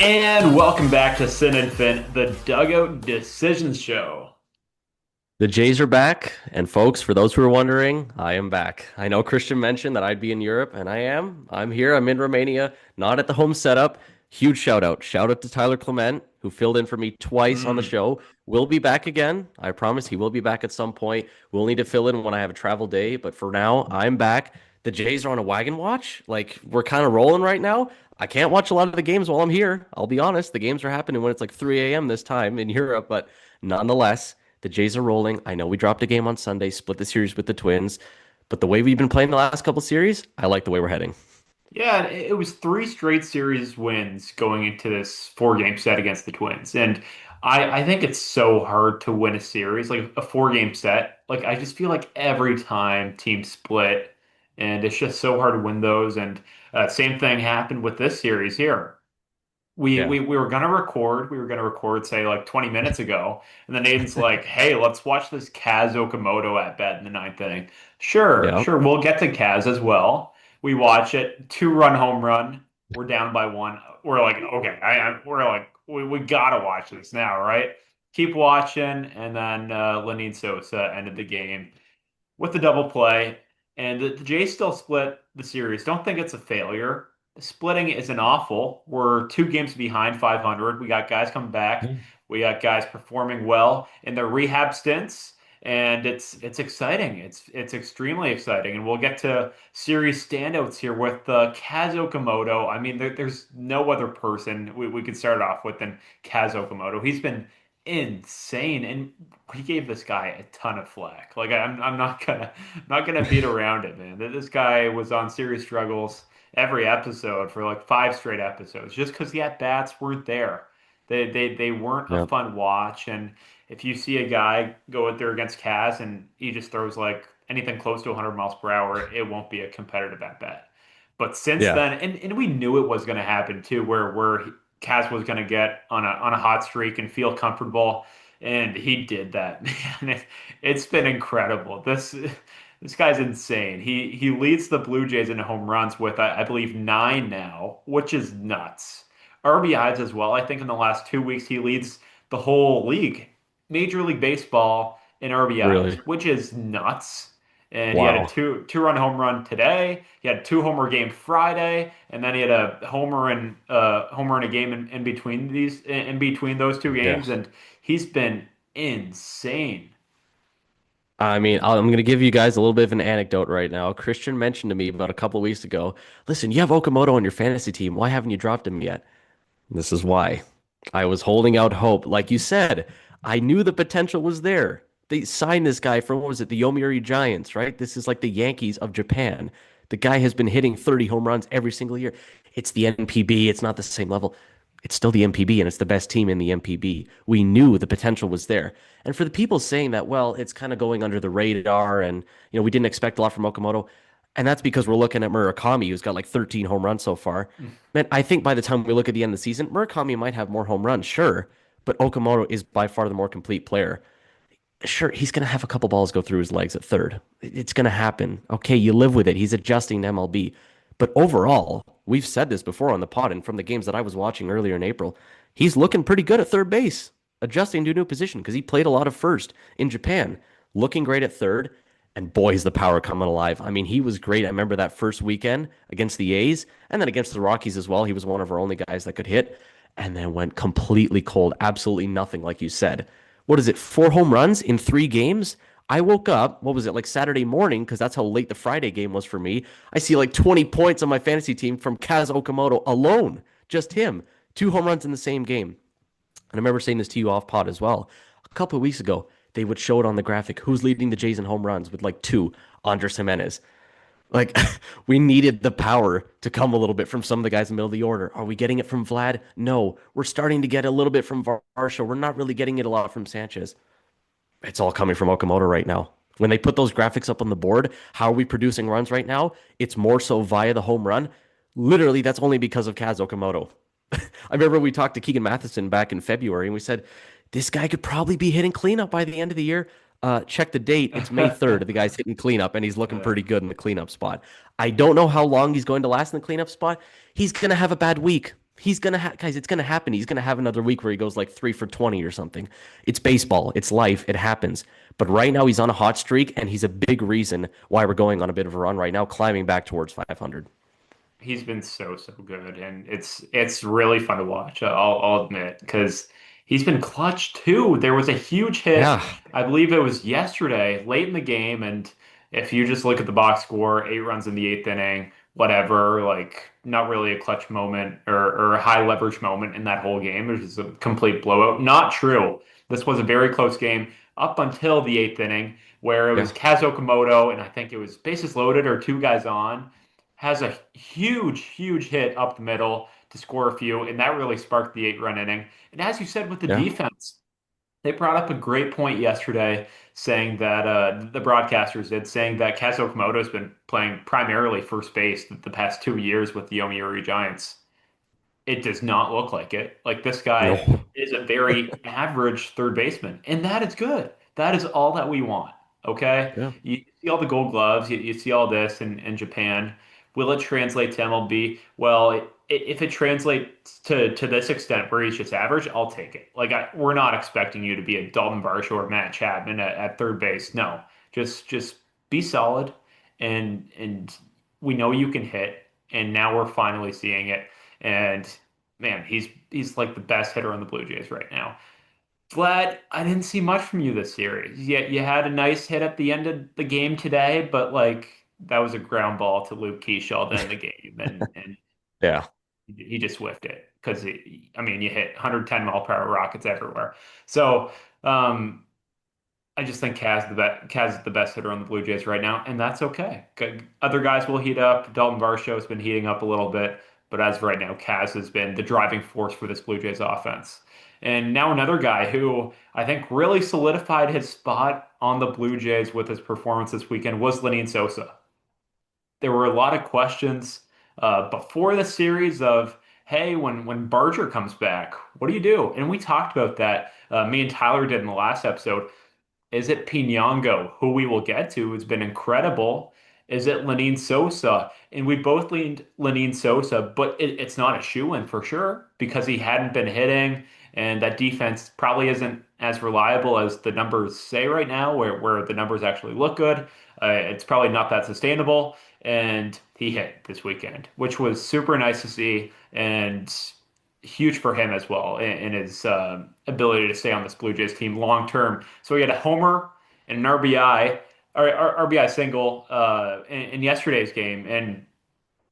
And welcome back to Sin and Fin, the Dugout Decisions Show. The Jays are back, and folks, for those who are wondering, I am back. I know Christian mentioned that I'd be in Europe, and I am. I'm here. I'm in Romania, not at the home setup. Huge shout out. Shout out to Tyler Clement, who filled in for me twice on the Mm. show. We'll be back again. I promise he will be back at some point. We'll need to fill in when I have a travel day, but for now, I'm back. The Jays are on a wagon watch. Like, we're kind of rolling right now. I can't watch a lot of the games while I'm here. I'll be honest. The games are happening when it's like 3 a.m. this time in Europe, but nonetheless, the Jays are rolling. I know we dropped a game on Sunday, split the series with the Twins, but the way we've been playing the last couple series, I like the way we're heading. Yeah, it was three straight series wins going into this four-game set against the Twins. And I think it's so hard to win a series, like a four-game set. Like, I just feel like every time teams split, and it's just so hard to win those. And same thing happened with this series here. we Yeah. we we were gonna record. We were gonna record, say, like 20 minutes ago, and then Aiden's like, "Hey, let's watch this Kaz Okamoto at bat in the ninth inning." Sure, Yeah. sure, we'll get to Kaz as well. We watch it, two-run home run. We're down by one. We're like, okay, we're like, we gotta watch this now, right? Keep watching, and then Lenyn Sosa ended the game with the double play, and the Jays still split the series. Don't think it's a failure. Splitting isn't awful. We're two games behind 500. We got guys coming back. We got guys performing well in their rehab stints, and it's exciting. It's extremely exciting, and we'll get to series standouts here with Kaz Okamoto. I mean, there's no other person we could start off with than Kaz Okamoto. He's been insane, and we gave this guy a ton of flack. Like I'm not gonna beat around it, man. This guy was on serious struggles every episode for like five straight episodes, just because the at bats weren't there. They weren't a Yeah. fun watch. And if you see a guy go out there against Kaz and he just throws like anything close to 100 miles per hour, it won't be a competitive at bat. But since Yeah. then, and we knew it was going to happen too, where Kaz was going to get on a hot streak and feel comfortable, and he did that. Man, it's been incredible. This guy's insane. He leads the Blue Jays in home runs with I believe nine now, which is nuts. RBIs as well. I think in the last 2 weeks he leads the whole league, Major League Baseball in RBIs, Really. which is nuts. And he had a Wow. two-run home run today. He had a two-homer game Friday, and then he had a homer in a game in between in between those two Yeah. games, and he's been insane. I mean, I'm going to give you guys a little bit of an anecdote right now. Christian mentioned to me about a couple of weeks ago, listen, you have Okamoto on your fantasy team. Why haven't you dropped him yet? This is why. I was holding out hope. Like you said, I knew the potential was there. They signed this guy from, what was it, the Yomiuri Giants, right? This is like the Yankees of Japan. The guy has been hitting 30 home runs every single year. It's the NPB. It's not the same level. It's still the MPB, and it's the best team in the MPB. We knew the potential was there. And for the people saying that, well, it's kind of going under the radar, and we didn't expect a lot from Okamoto, and that's because we're looking at Murakami, who's got like 13 home runs so far. Man, I think by the time we look at the end of the season, Murakami might have more home runs, sure, but Okamoto is by far the more complete player. Sure, he's going to have a couple balls go through his legs at third. It's going to happen. Okay, you live with it. He's adjusting to MLB. But overall, we've said this before on the pod and from the games that I was watching earlier in April, he's looking pretty good at third base, adjusting to a new position because he played a lot of first in Japan, looking great at third. And boy, is the power coming alive. I mean, he was great. I remember that first weekend against the A's and then against the Rockies as well. He was one of our only guys that could hit and then went completely cold. Absolutely nothing, like you said. What is it? 4 home runs in 3 games? I woke up, what was it, like Saturday morning, because that's how late the Friday game was for me. I see like 20 points on my fantasy team from Kaz Okamoto alone. Just him. 2 home runs in the same game. And I remember saying this to you off pod as well. A couple of weeks ago, they would show it on the graphic who's leading the Jays in home runs with like two, Andres Jimenez. Like, we needed the power to come a little bit from some of the guys in the middle of the order. Are we getting it from Vlad? No. We're starting to get a little bit from Varsho. We're not really getting it a lot from Sanchez. It's all coming from Okamoto right now. When they put those graphics up on the board, how are we producing runs right now? It's more so via the home run. Literally, that's only because of Kaz Okamoto. I remember we talked to Keegan Matheson back in February, and we said, this guy could probably be hitting cleanup by the end of the year. Check the date. It's May 3rd. The guy's hitting cleanup, and he's looking Uh, pretty good in the cleanup spot. I don't know how long he's going to last in the cleanup spot. He's going to have a bad week. Guys, it's gonna happen. He's gonna have another week where he goes like 3 for 20 or something. It's baseball. It's life. It happens. But right now he's on a hot streak, and he's a big reason why we're going on a bit of a run right now, climbing back towards 500. He's been so good, and it's really fun to watch. I'll admit because he's been clutch too. There was a huge hit, Yeah, I believe it was yesterday, late in the game, and if you just look at the box score, 8 runs in the eighth inning, whatever, like not really a clutch moment or a high leverage moment in that whole game. It was just a complete blowout. Not true. This was a very close game up until the eighth inning, where it was yeah, Kaz Okamoto, and I think it was bases loaded or two guys on has a huge hit up the middle to score a few, and that really sparked the 8 run inning. And as you said with the yeah, defense, they brought up a great point yesterday, saying that the broadcasters did, saying that Kaz Okamoto has been playing primarily first base the past 2 years with the Yomiuri Giants. It does not look like it. Like this guy no, is a very average third baseman, and that is good. That is all that we want. Okay, yeah, you see all the Gold Gloves, you see all this in Japan. Will it translate to MLB? Well, if it translates to this extent where he's just average, I'll take it. Like we're not expecting you to be a Dalton Varsho or Matt Chapman at third base. No, just be solid, and we know you can hit, and now we're finally seeing it. And man, he's like the best hitter on the Blue Jays right now. Vlad, I didn't see much from you this series. Yet you had a nice hit at the end of the game today, but like that was a ground ball to Luke Keeschall to end the game, and yeah, he just whiffed it because I mean you hit 110 mile per hour rockets everywhere. So um, I just think Kaz is the best hitter on the Blue Jays right now, and that's okay. Other guys will heat up. Dalton Varsho has been heating up a little bit, but as of right now, Kaz has been the driving force for this Blue Jays offense. And now another guy who I think really solidified his spot on the Blue Jays with his performance this weekend was Lenyn Sosa. There were a lot of questions before the series of, hey, when Barger comes back, what do you do? And we talked about that. Me and Tyler did in the last episode. Is it Pinango, who we will get to, has been incredible? Is it Lenyn Sosa? And we both leaned Lenyn Sosa, but it's not a shoe-in for sure because he hadn't been hitting, and that defense probably isn't as reliable as the numbers say right now, where the numbers actually look good. It's probably not that sustainable. And he hit this weekend, which was super nice to see. And huge for him as well in his ability to stay on this Blue Jays team long term. So he had a homer and an RBI or RBI single in yesterday's game, and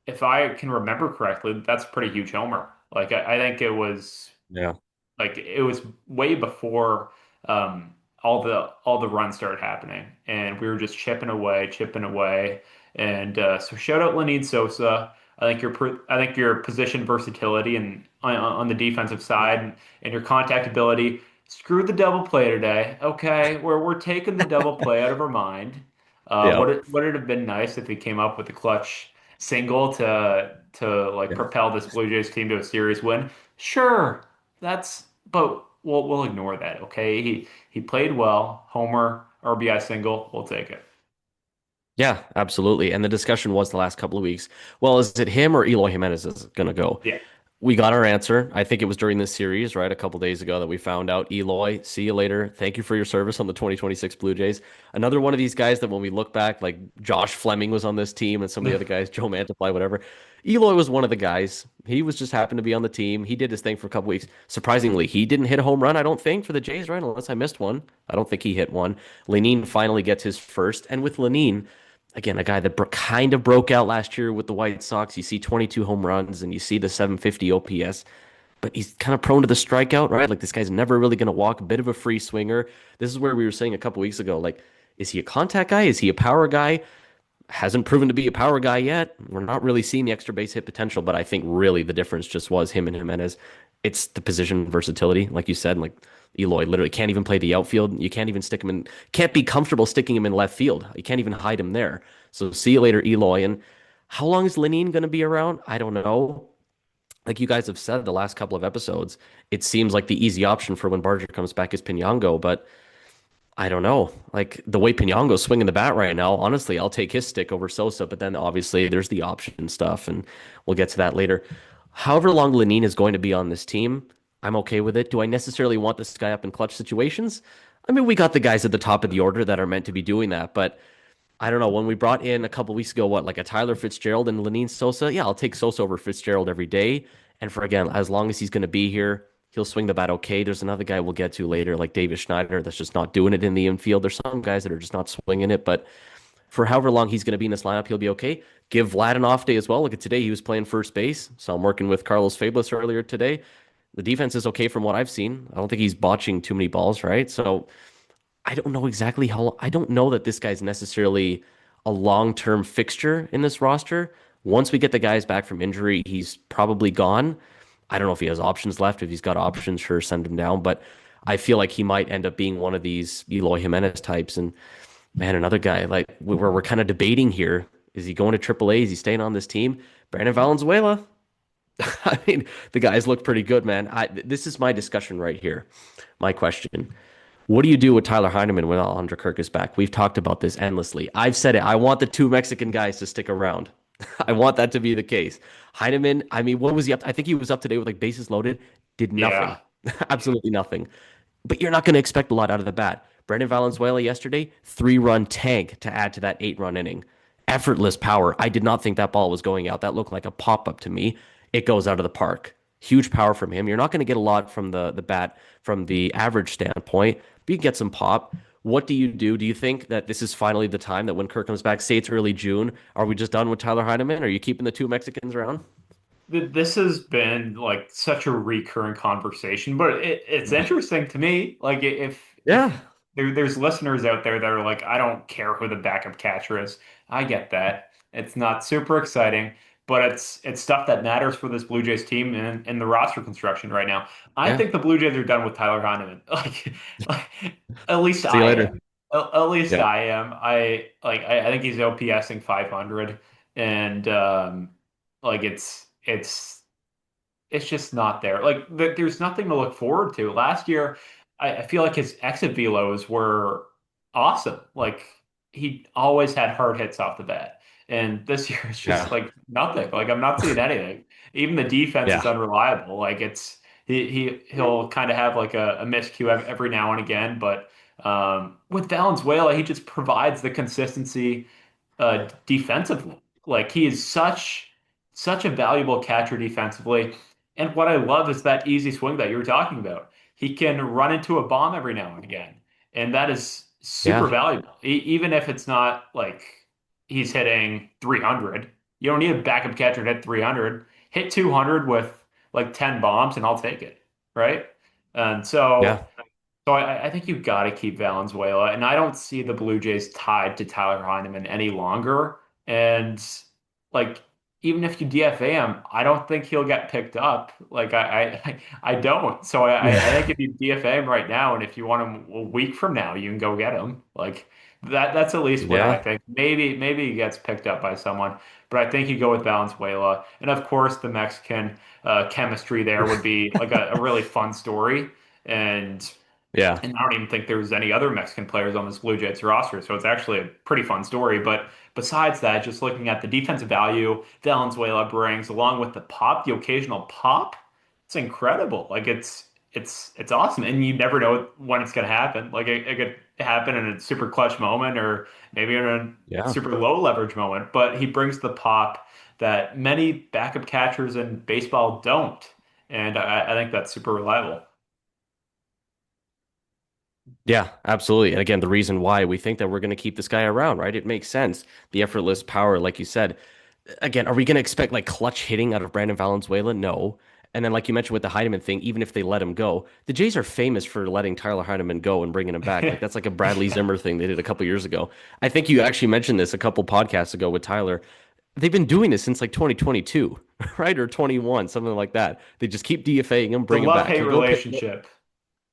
if I can remember correctly, that's a pretty huge homer. Like I think it was yeah, like it was way before all the runs started happening, and we were just chipping away, and so shout out Lenyn Sosa. I think your position versatility and on the defensive side and your contact ability. Screw the double play today. Okay, we're taking the double play out of our mind. yeah, Would it have been nice if he came up with a clutch single to like yeah. propel this Blue Jays team to a series win? Sure, but we'll ignore that, okay? He played well. Homer, RBI single, we'll take it. Yeah, absolutely. And the discussion was the last couple of weeks. Well, is it him or Eloy Jimenez is going to go? Yeah. We got our answer. I think it was during this series, right? A couple days ago that we found out. Eloy, see you later. Thank you for your service on the 2026 Blue Jays. Another one of these guys that when we look back, like Josh Fleming was on this team and some of the other guys, Joe Mantiply, whatever. Eloy was one of the guys. He was just happened to be on the team. He did his thing for a couple weeks. Surprisingly, he didn't hit a home run, I don't think, for the Jays, right? Unless I missed one. I don't think he hit one. Lenyn finally gets his first. And with Lenyn, again, a guy that kind of broke out last year with the White Sox. You see 22 home runs and you see the 750 OPS, but he's kind of prone to the strikeout, right? Like this guy's never really going to walk, a bit of a free swinger. This is where we were saying a couple weeks ago, like, is he a contact guy? Is he a power guy? Hasn't proven to be a power guy yet. We're not really seeing the extra base hit potential, but I think really the difference just was him and Jimenez. It's the position versatility, like you said, like Eloy literally can't even play the outfield. You can't even stick him in, can't be comfortable sticking him in left field. You can't even hide him there. So see you later, Eloy. And how long is Lenine going to be around? I don't know. Like you guys have said the last couple of episodes, it seems like the easy option for when Barger comes back is Pinango, but I don't know. Like the way Pinango's swinging the bat right now, honestly, I'll take his stick over Sosa. But then obviously there's the option stuff, and we'll get to that later. However long Lenine is going to be on this team, I'm okay with it. Do I necessarily want this guy up in clutch situations? I mean, we got the guys at the top of the order that are meant to be doing that, but I don't know. When we brought in a couple weeks ago, what, like a Tyler Fitzgerald and Lenine Sosa? Yeah, I'll take Sosa over Fitzgerald every day. And for again, as long as he's going to be here, he'll swing the bat okay. There's another guy we'll get to later, like David Schneider, that's just not doing it in the infield. There's some guys that are just not swinging it, but for however long he's going to be in this lineup, he'll be okay. Give Vlad an off day as well. Look at today, he was playing first base. So I'm working with Carlos Fablis earlier today. The defense is okay from what I've seen. I don't think he's botching too many balls, right? So I don't know exactly how. I don't know that this guy's necessarily a long-term fixture in this roster. Once we get the guys back from injury, he's probably gone. I don't know if he has options left. If he's got options, sure, send him down. But I feel like he might end up being one of these Eloy Jimenez types. And man, another guy like we're kind of debating here: is he going to AAA? Is he staying on this team? Brandon Valenzuela. I mean, the guys look pretty good, man. This is my discussion right here. My question. What do you do with Tyler Heineman when Alejandro Kirk is back? We've talked about this endlessly. I've said it. I want the two Mexican guys to stick around. I want that to be the case. Heineman, I mean, what was he up to? I think he was up today with like bases loaded, did nothing. Yeah. Absolutely nothing. But you're not going to expect a lot out of the bat. Brendan Valenzuela yesterday, 3-run tank to add to that 8-run inning. Effortless power. I did not think that ball was going out. That looked like a pop up to me. It goes out of the park. Huge power from him. You're not going to get a lot from the bat from the average standpoint, but you can get some pop. What do you do? Do you think that this is finally the time that when Kirk comes back, say it's early June, are we just done with Tyler Heineman? Are you keeping the two Mexicans around? This has been like such a recurring conversation, but it's interesting to me. Like if Yeah, there's listeners out there that are like, I don't care who the backup catcher is. I get that. It's not super exciting, but it's stuff that matters for this Blue Jays team and in the roster construction right now. I yeah. think the Blue Jays are done with Tyler Heineman. Like at least See you I later. am. At least Yeah, I am. I think he's OPSing 500, and like it's just not there. Like there's nothing to look forward to. Last year, I feel like his exit velos were awesome. Like he always had hard hits off the bat. And this year it's just yeah, like nothing. Like I'm not seeing anything. Even the defense is yeah, unreliable. Like he'll kind of have like a miscue every now and again, but with Valenzuela, he just provides the consistency defensively. Like he is such a valuable catcher defensively. And what I love is that easy swing that you were talking about. He can run into a bomb every now and again, and that is super yeah, valuable. Even if it's not like he's hitting 300, you don't need a backup catcher to hit 300. Hit 200 with like 10 bombs, and I'll take it, right? And yeah, so I think you've got to keep Valenzuela, and I don't see the Blue Jays tied to Tyler Heineman any longer. And like, even if you DFA him, I don't think he'll get picked up. Like I don't. So I think if you DFA him right now, and if you want him a week from now, you can go get him. Like that's at least what I yeah, think. Maybe he gets picked up by someone, but I think you go with Valenzuela, and of course the Mexican chemistry there would be like a really fun story. And yeah, and I don't even think there's any other Mexican players on this Blue Jays roster. So it's actually a pretty fun story. But besides that, just looking at the defensive value Valenzuela brings, along with the pop, the occasional pop, it's incredible. Like it's awesome. And you never know when it's gonna happen. Like it could happen in a super clutch moment or maybe in a yeah. super low leverage moment. But he brings the pop that many backup catchers in baseball don't. And I think that's super reliable. Yeah, absolutely. And again, the reason why we think that we're going to keep this guy around, right? It makes sense. The effortless power, like you said. Again, are we going to expect like clutch hitting out of Brandon Valenzuela? No. And then, like you mentioned with the Heineman thing, even if they let him go, the Jays are famous for letting Tyler Heineman go and bringing him back. Like that's like a Bradley Yeah. Zimmer thing they did a couple years ago. I think you actually mentioned this a couple podcasts ago with Tyler. They've been doing this since like 2022, right? Or 21, something like that. They just keep DFAing him, It's a bring him back. love-hate He relationship.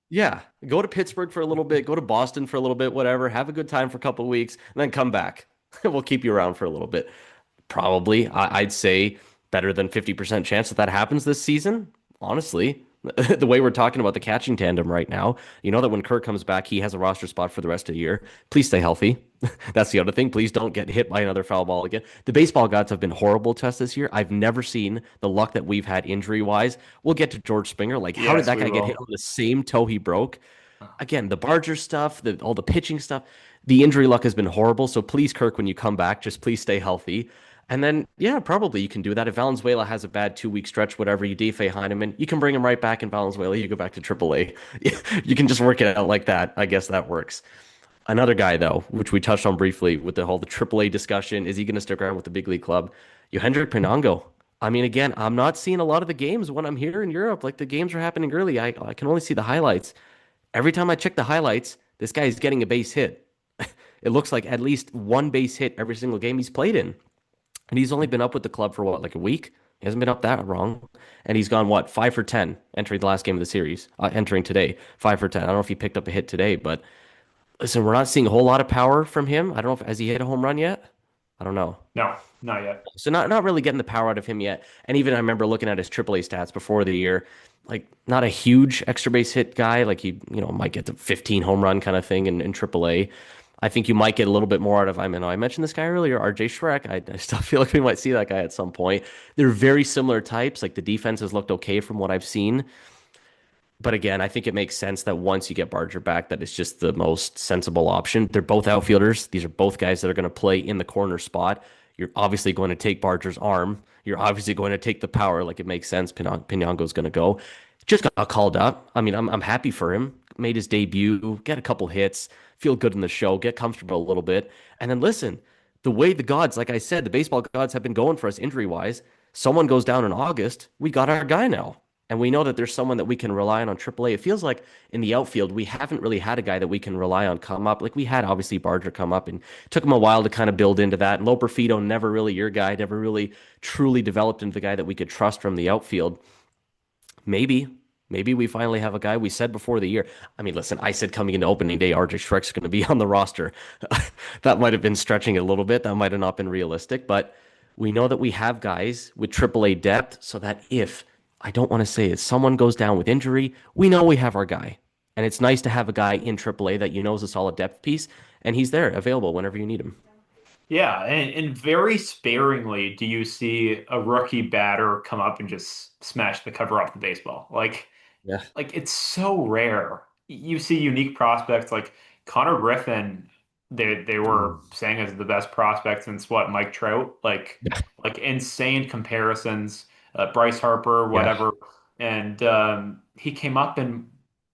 yeah, go to Pittsburgh for a little bit, go to Boston for a little bit, whatever. Have a good time for a couple of weeks, and then come back. We'll keep you around for a little bit. Probably, I'd say better than 50% chance that that happens this season. Honestly, The way we're talking about the catching tandem right now, you know that when Kirk comes back, he has a roster spot for the rest of the year. Please stay healthy. That's the other thing. Please don't get hit by another foul ball again. The baseball gods have been horrible to us this year. I've never seen the luck that we've had injury wise. We'll get to George Springer. Like, how did Yes, that we guy get hit will. on the same toe he broke? Again, the Barger stuff, all the pitching stuff, the injury luck has been horrible. So please, Kirk, when you come back, just please stay healthy. And then, yeah, probably you can do that. If Valenzuela has a bad 2 week stretch, whatever, you DFA Heineman, you can bring him right back in Valenzuela. You go back to AAA. You can just work it out like that. I guess that works. Another guy, though, which we touched on briefly with the AAA discussion, is he going to stick around with the big league club? Yohendrick Pinango. I mean, again, I'm not seeing a lot of the games when I'm here in Europe. Like the games are happening early. I can only see the highlights. Every time I check the highlights, this guy is getting a base hit. It looks like at least one base hit every single game he's played in. And he's only been up with the club for what, like a week? He hasn't been up that wrong. And he's gone, what, 5 for 10 entering the last game of the series, entering today, 5 for 10. I don't know if he picked up a hit today, but listen, we're not seeing a whole lot of power from him. I don't know if, has he hit a home run yet? I don't know. No, not yet. So not really getting the power out of him yet. And even I remember looking at his AAA stats before the year, like not a huge extra base hit guy. Like he, might get the 15 home run kind of thing in AAA. I think you might get a little bit more out of. I mean, I mentioned this guy earlier, RJ Schreck. I still feel like we might see that guy at some point. They're very similar types. Like the defense has looked okay from what I've seen. But again, I think it makes sense that once you get Barger back, that it's just the most sensible option. They're both outfielders. These are both guys that are going to play in the corner spot. You're obviously going to take Barger's arm. You're obviously going to take the power. Like it makes sense. Pinango's going to go. Just got called up. I mean, I'm happy for him. Made his debut, get a couple hits, feel good in the show, get comfortable a little bit. And then listen, the way the gods, like I said, the baseball gods have been going for us injury wise. Someone goes down in August. We got our guy now. And we know that there's someone that we can rely on AAA. It feels like in the outfield, we haven't really had a guy that we can rely on come up. Like we had obviously Barger come up and it took him a while to kind of build into that. And Loperfido, never really your guy, never really truly developed into the guy that we could trust from the outfield. Maybe, maybe we finally have a guy we said before the year. I mean, listen, I said coming into opening day, RJ Schreck's going to be on the roster. That might have been stretching it a little bit. That might have not been realistic, but we know that we have guys with AAA depth so that if I don't want to say it, someone goes down with injury, we know we have our guy. And it's nice to have a guy in AAA that you know is a solid depth piece, and he's there available whenever you need him. Yeah, and very sparingly do you see a rookie batter come up and just smash the cover off the baseball. Yeah. Like it's so rare. You see unique prospects like Connor Griffin. They were Mm. saying as the best prospect since what Mike Trout. Like insane comparisons. Bryce Harper, Yeah. whatever, and he came up and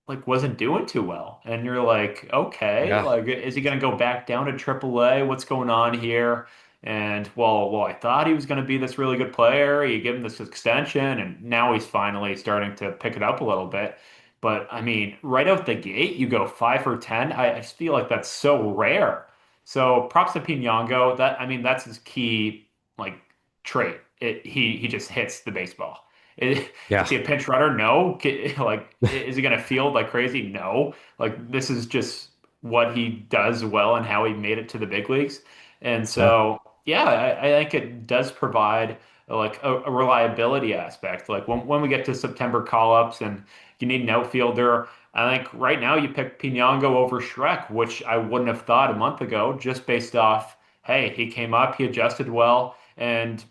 like wasn't doing too well. And you're like, okay, Yeah. like is he going to go back down to AAA? What's going on here? And well, I thought he was going to be this really good player. You give him this extension, and now he's finally starting to pick it up a little bit. But I mean, right out the gate, you go 5 for 10. I just feel like that's so rare. So props to Pinyango. I mean, that's his key like trait. He just hits the baseball. Is Yeah. he a pinch runner? No. Like, is he going to field like crazy? No. Like, this is just what he does well and how he made it to the big leagues. And Yeah. so, yeah, I think it does provide like a reliability aspect. Like when we get to September call-ups and you need an outfielder, I think right now you pick Pinyango over Shrek, which I wouldn't have thought a month ago, just based off, hey, he came up, he adjusted well, and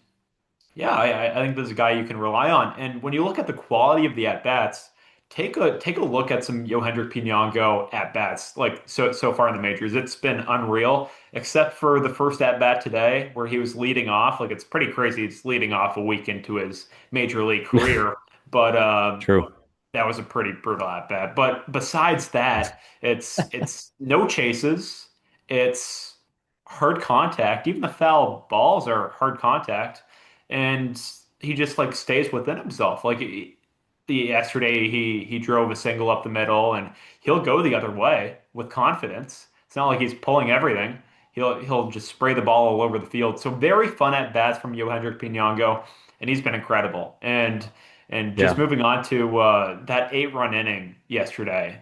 yeah, I think this is a guy you can rely on. And when you look at the quality of the at bats, take a look at some Yohendrick Pinango at bats. Like so far in the majors, it's been unreal. Except for the first at bat today, where he was leading off. Like it's pretty crazy. He's leading off a week into his major league career, but True. that was a pretty brutal at bat. But besides that, it's no chases. It's hard contact. Even the foul balls are hard contact, and he just like stays within himself. Yesterday, he drove a single up the middle, and he'll go the other way with confidence. It's not like he's pulling everything. He'll just spray the ball all over the field. So very fun at bats from Yohendrick Pinango, and he's been incredible. And just Yeah. moving on to that 8 run inning yesterday.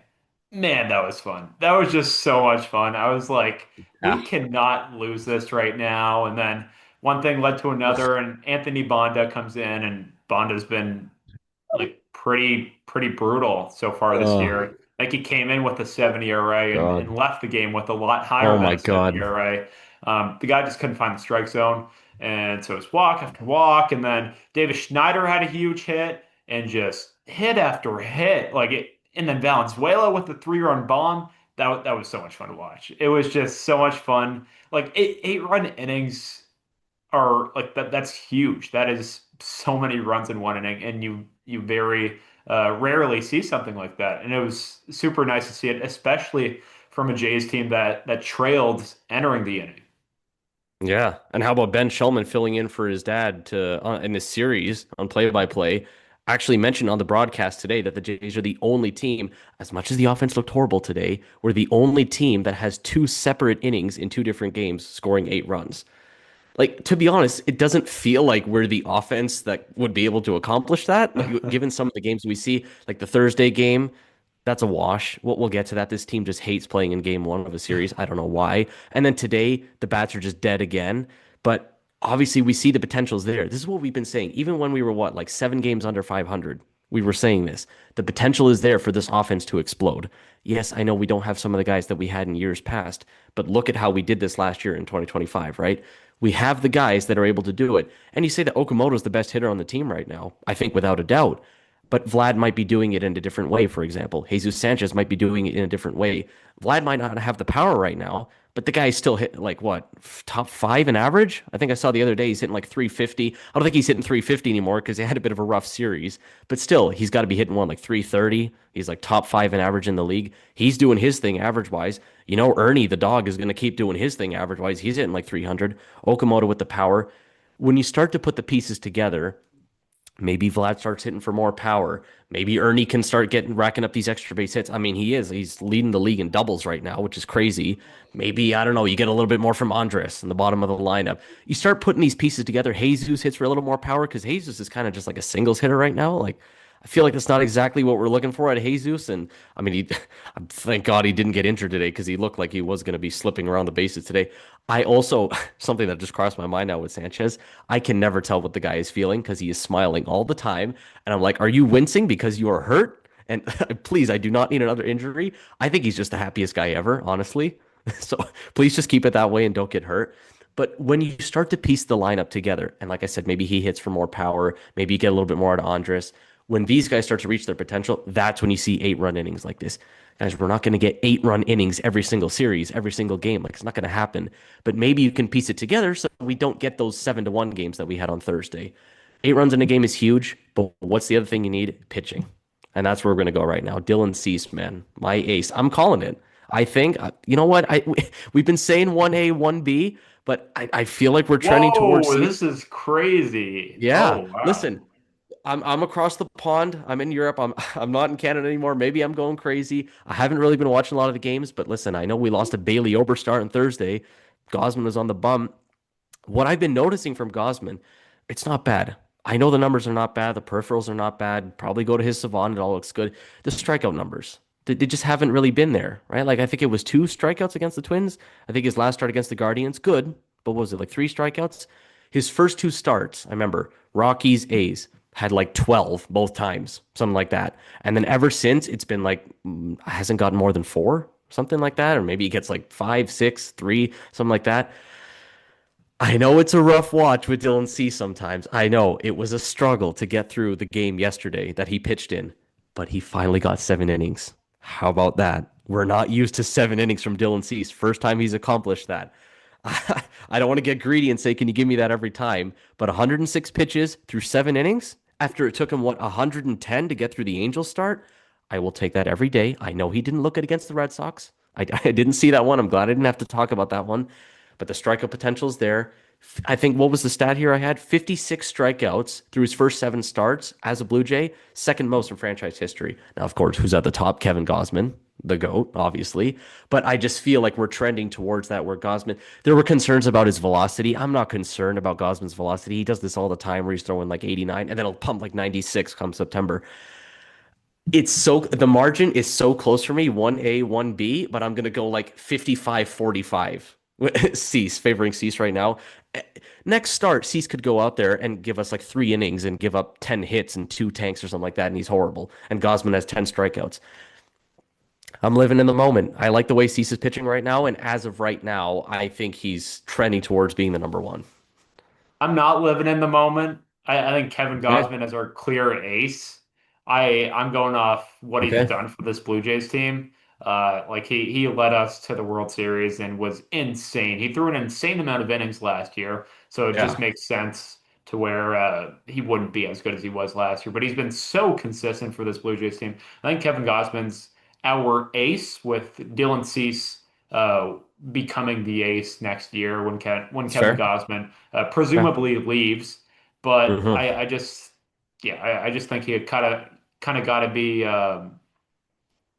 Man, that was fun. That was just so much fun. I was like, we Yeah. cannot lose this right now. And then one thing led to another, and Anthony Bonda comes in, and Bonda's been like pretty brutal so far this Oh year. Like he came in with a 7 ERA and God. left the game with a lot Oh higher than my a 7 God. ERA. The guy just couldn't find the strike zone, and so it's walk after walk. And then David Schneider had a huge hit and just hit after hit, like it. And then Valenzuela with the 3-run bomb. That was so much fun to watch. It was just so much fun. Like 8-run innings are like that's huge. That is so many runs in one inning, and you very rarely see something like that. And it was super nice to see it, especially from a Jays team that trailed entering the inning. Yeah. And how about Ben Shulman filling in for his dad to in this series on play-by-play? Actually mentioned on the broadcast today that the Jays are the only team, as much as the offense looked horrible today, we're the only team that has two separate innings in two different games scoring 8 runs. Like, to be honest, it doesn't feel like we're the offense that would be able to accomplish that. Like, given some of the games we see, like the Thursday game, that's a wash. We'll get to that. This team just hates playing in game one of a series. I don't know why. And then today, the bats are just dead again. But obviously, we see the potential's there. This is what we've been saying. Even when we were, what, like 7 games under 500, we were saying this. The potential is there for this offense to explode. Yes, I know we don't have some of the guys that we had in years past, but look at how we did this last year in 2025, right? We have the guys that are able to do it. And you say that Okamoto is the best hitter on the team right now, I think without a doubt. But Vlad might be doing it in a different way, for example. Jesus Sanchez might be doing it in a different way. Vlad might not have the power right now, but the guy's still hitting like what, top five in average? I think I saw the other day he's hitting like 350. I don't think he's hitting 350 anymore because he had a bit of a rough series, but still, he's got to be hitting one like 330. He's like top five in average in the league. He's doing his thing average wise. You know, Ernie, the dog, is going to keep doing his thing average wise. He's hitting like 300. Okamoto with the power. When you start to put the pieces together, maybe Vlad starts hitting for more power. Maybe Ernie can start getting racking up these extra base hits. I mean, he is. He's leading the league in doubles right now, which is crazy. Maybe, I don't know, you get a little bit more from Andres in the bottom of the lineup. You start putting these pieces together. Jesus hits for a little more power because Jesus is kind of just like a singles hitter right now. Like, I feel like that's not exactly what we're looking for at Jesus. And I mean, thank God he didn't get injured today because he looked like he was going to be slipping around the bases today. I also, something that just crossed my mind now with Sanchez, I can never tell what the guy is feeling because he is smiling all the time. And I'm like, are you wincing because you are hurt? And please, I do not need another injury. I think he's just the happiest guy ever, honestly. So please just keep it that way and don't get hurt. But when you start to piece the lineup together, and like I said, maybe he hits for more power, maybe you get a little bit more out of Andres. When these guys start to reach their potential, that's when you see 8 run innings like this. Guys, we're not going to get 8 run innings every single series, every single game. Like it's not going to happen. But maybe you can piece it together so we don't get those 7-1 games that we had on Thursday. 8 runs in a game is huge, but what's the other thing you need? Pitching. And that's where we're going to go right now. Dylan Cease, man, my ace. I'm calling it. I think, you know what? We've been saying 1A, 1B, but I feel like we're trending towards Whoa, C. this is crazy. Yeah. Oh, wow. Listen, I'm across the pond. I'm in Europe. I'm not in Canada anymore. Maybe I'm going crazy. I haven't really been watching a lot of the games, but listen, I know we lost to Bailey Oberstart on Thursday. Gosman was on the bum. What I've been noticing from Gosman, it's not bad. I know the numbers are not bad. The peripherals are not bad. Probably go to his Savant. It all looks good. The strikeout numbers, they just haven't really been there, right? Like I think it was 2 strikeouts against the Twins. I think his last start against the Guardians, good. But what was it, like 3 strikeouts? His first 2 starts, I remember, Rockies, A's, had like 12 both times, something like that. And then ever since, it's been like, hasn't gotten more than 4, something like that. Or maybe he gets like 5, 6, 3, something like that. I know it's a rough watch with Dylan C sometimes. I know it was a struggle to get through the game yesterday that he pitched in, but he finally got 7 innings. How about that? We're not used to 7 innings from Dylan Cease. First time he's accomplished that. I don't want to get greedy and say, can you give me that every time? But 106 pitches through 7 innings after it took him, what, 110 to get through the Angels start? I will take that every day. I know he didn't look it against the Red Sox. I didn't see that one. I'm glad I didn't have to talk about that one. But the strikeout potential is there. I think what was the stat here I had? 56 strikeouts through his first 7 starts as a Blue Jay, second most in franchise history. Now, of course, who's at the top? Kevin Gausman, the GOAT, obviously. But I just feel like we're trending towards that where Gausman, there were concerns about his velocity. I'm not concerned about Gausman's velocity. He does this all the time where he's throwing like 89 and then he'll pump like 96 come September. The margin is so close for me, 1A, 1B, but I'm going to go like 55-45. Cease, favoring Cease right now. Eh, Next start, Cease could go out there and give us like 3 innings and give up 10 hits and 2 tanks or something like that, and he's horrible. And Gosman has 10 strikeouts. I'm living in the moment. I like the way Cease is pitching right now, and as of right now, I think he's trending towards being the number one. I'm not living in the moment. I think Kevin Okay. Gausman is our clear ace. I'm going off what he's Okay. done for this Blue Jays team. Like he led us to the World Series and was insane. He threw an insane amount of innings last year, so it just Yeah. makes sense to where he wouldn't be as good as he was last year. But he's been so consistent for this Blue Jays team. I think Kevin Gausman's our ace with Dylan Cease uh, becoming the ace next year when That's Kevin fair. Gausman Okay. presumably leaves. But Hmm. I just, yeah, I just think he kind of got to be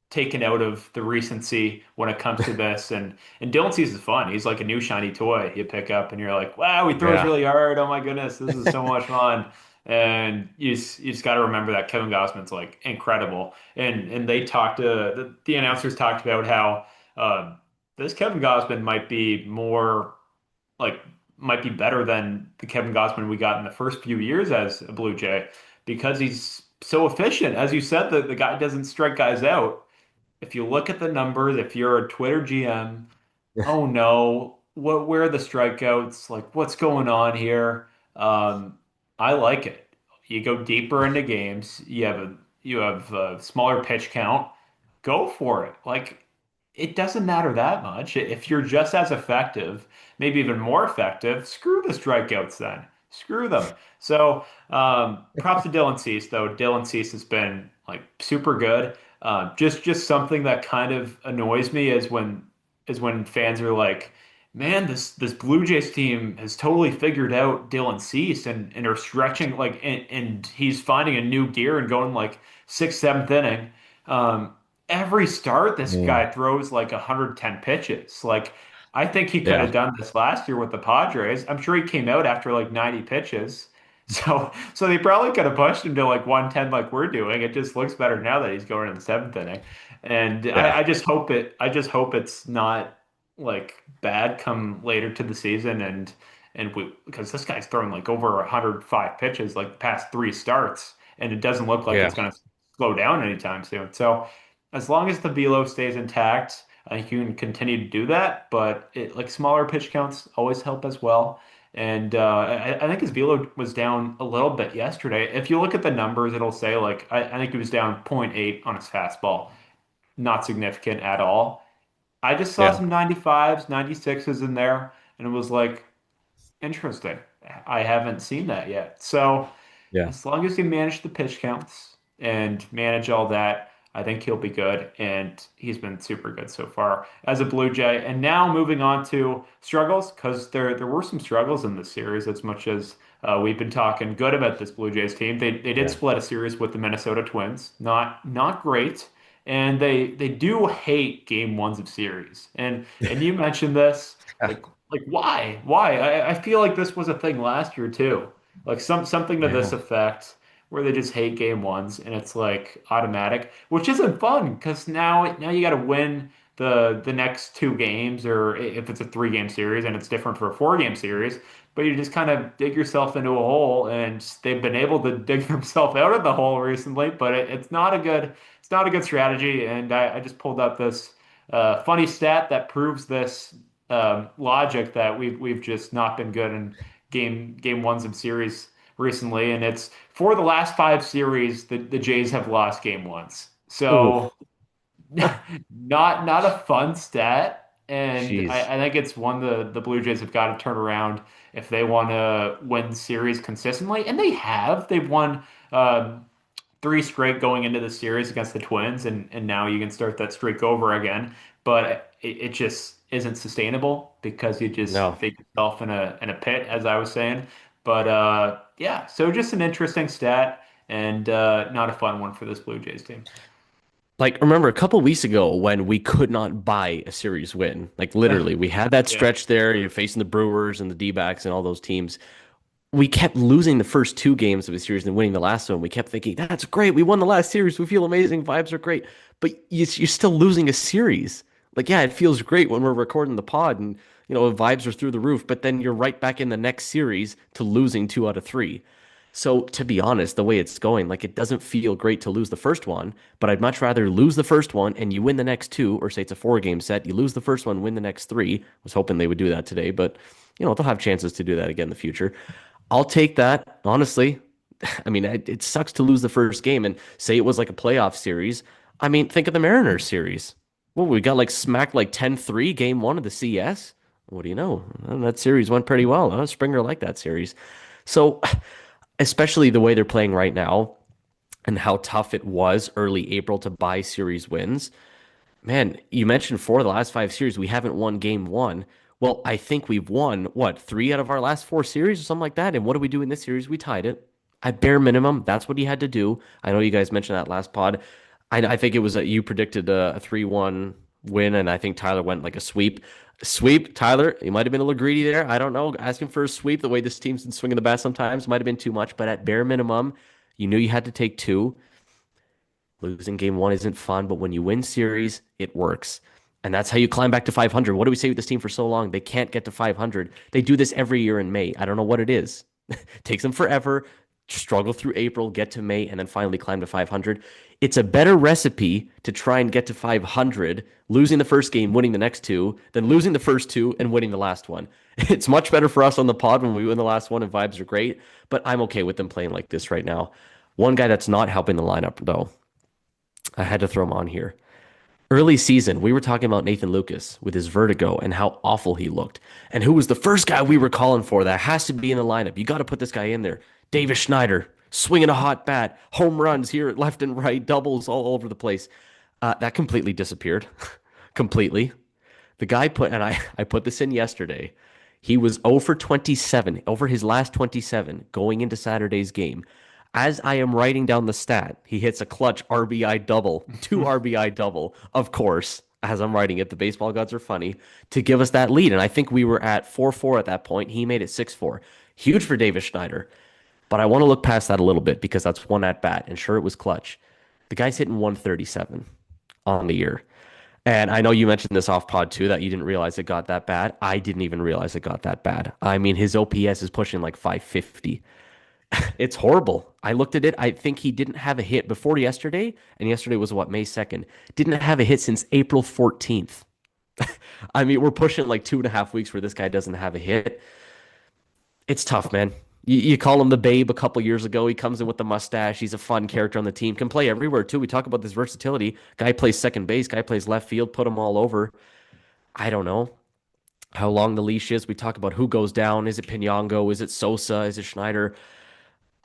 taken out of the recency when it comes to this. And Dylan Cease is fun. He's like a new shiny toy you pick up, and you're like, wow, he throws Yeah. really hard. Oh my goodness, this is so much fun. And you just got to remember that Kevin Gausman's like incredible. And they talked to the announcers talked about how this Kevin Gausman might be more like might be better than the Kevin Gausman we got in the first few years as a Blue Jay because he's so efficient. As you said, the guy doesn't strike guys out. If you look at the numbers, if you're a Twitter GM, oh no, where are the strikeouts? Like, what's going on here? Um, I like it. You go deeper into games. You have a smaller pitch count. Go for it. Like, it doesn't matter that much. If you're just as effective, maybe even more effective, screw the strikeouts then. Screw them. So, props to Dylan Cease though. Dylan Cease has been like super good. Just something that kind of annoys me is when fans are like, "Man, this Blue Jays team has totally figured out Dylan Cease and are stretching like and he's finding a new gear and going like sixth, seventh inning." Um, every start, this Mm. guy throws like 110 pitches. Like I think he could Yeah. have done this last year with the Padres. I'm sure he came out after like 90 pitches. So they probably could have pushed him to like 110 like we're doing. It just looks better now that he's going in the seventh inning. And Yeah. I just hope it's not like bad come later to the season and we because this guy's throwing like over 105 pitches like the past three starts and it doesn't look like Yeah. it's going to slow down anytime soon. So as long as the velo stays intact, I think you can continue to do that, but like smaller pitch counts always help as well. And I think his velo was down a little bit yesterday. If you look at the numbers, it'll say like I think he was down zero point 0.8 on his fastball, not significant at all. I just saw Yeah. some 95s, 96s in there, and it was like interesting. I haven't seen that yet. So Yeah. as long as he manage the pitch counts and manage all that, I think he'll be good. And he's been super good so far as a Blue Jay. And now moving on to struggles, because there were some struggles in this series as much as we've been talking good about this Blue Jays team. They did Yeah. split a series with the Minnesota Twins. Not great. And they do hate game ones of series. And you mentioned this, like like why? Why? I feel like this was a thing last year too. Like something to this Yeah. effect where they just hate game ones and it's like automatic, which isn't fun because now you got to win the next two games or if it's a three-game series and it's different for a four-game series, but you just kind of dig yourself into a hole and they've been able to dig themselves out of the hole recently, but it's not a good strategy and I just pulled up this funny stat that proves this logic that we've just not been good in game ones of series recently, and it's for the last five series the Jays have lost game ones. Ooh. So not a fun stat, and Jeez. I think it's one the Blue Jays have got to turn around if they want to win series consistently, and they have. They've won three straight going into the series against the Twins, and now you can start that streak over again. But it just isn't sustainable because you just No. dig yourself in a pit, as I was saying. But yeah, so just an interesting stat and not a fun one for this Blue Jays team. Like, remember a couple weeks ago when we could not buy a series win? Like, literally, we had that Yeah. stretch there. You're facing the Brewers and the D-backs and all those teams. We kept losing the first 2 games of the series and winning the last one. We kept thinking, that's great. We won the last series. We feel amazing. Vibes are great. But you're still losing a series. Like, yeah, it feels great when we're recording the pod and, vibes are through the roof, but then you're right back in the next series to losing 2 out of 3. So, to be honest, the way it's going, like, it doesn't feel great to lose the first one, but I'd much rather lose the first one and you win the next two, or say it's a 4 game set, you lose the first one, win the next three. I was hoping they would do that today, but, they'll have chances to do that again in the future. I'll take that, honestly. I mean, it sucks to lose the first game and say it was like a playoff series. I mean, think of the Mariners series. Well, we got like smacked like 10-3 game one of the CS. What do you know? Well, that series went pretty well. Huh? Springer liked that series. So, especially the way they're playing right now and how tough it was early April to buy series wins. Man, you mentioned 4 of the last 5 series, we haven't won game one. Well, I think we've won, what, 3 out of our last 4 series or something like that? And what do we do in this series? We tied it. At bare minimum, that's what he had to do. I know you guys mentioned that last pod. I think it was you predicted a 3-1 win, and I think Tyler went like a sweep. Sweep, Tyler, you might have been a little greedy there. I don't know. Asking for a sweep, the way this team's been swinging the bat sometimes might have been too much, but at bare minimum, you knew you had to take two. Losing game one isn't fun, but when you win series, it works. And that's how you climb back to 500. What do we say with this team for so long? They can't get to 500. They do this every year in May. I don't know what it is. Takes them forever. Struggle through April, get to May, and then finally climb to 500. It's a better recipe to try and get to 500, losing the first game, winning the next two, than losing the first two and winning the last one. It's much better for us on the pod when we win the last one and vibes are great, but I'm okay with them playing like this right now. One guy that's not helping the lineup, though, I had to throw him on here. Early season, we were talking about Nathan Lucas with his vertigo and how awful he looked. And who was the first guy we were calling for that has to be in the lineup? You got to put this guy in there. Davis Schneider, swinging a hot bat, home runs here, left and right, doubles all over the place. That completely disappeared. Completely. The guy put, and I put this in yesterday. He was 0 for 27 over his last 27 going into Saturday's game. As I am writing down the stat, he hits a clutch RBI double, two RBI double, of course, as I'm writing it. The baseball gods are funny to give us that lead. And I think we were at 4-4 at that point. He made it 6-4. Huge for Davis Schneider. But I want to look past that a little bit because that's one at bat. And sure, it was clutch. The guy's hitting 137 on the year. And I know you mentioned this off pod too, that you didn't realize it got that bad. I didn't even realize it got that bad. I mean, his OPS is pushing like 550. It's horrible. I looked at it. I think he didn't have a hit before yesterday, and yesterday was what, May 2nd. Didn't have a hit since April 14th. I mean, we're pushing like 2.5 weeks where this guy doesn't have a hit. It's tough, man. You call him the Babe a couple years ago. He comes in with the mustache. He's a fun character on the team. Can play everywhere too. We talk about this versatility. Guy plays second base. Guy plays left field. Put him all over. I don't know how long the leash is. We talk about who goes down. Is it Pinyango? Is it Sosa? Is it Schneider?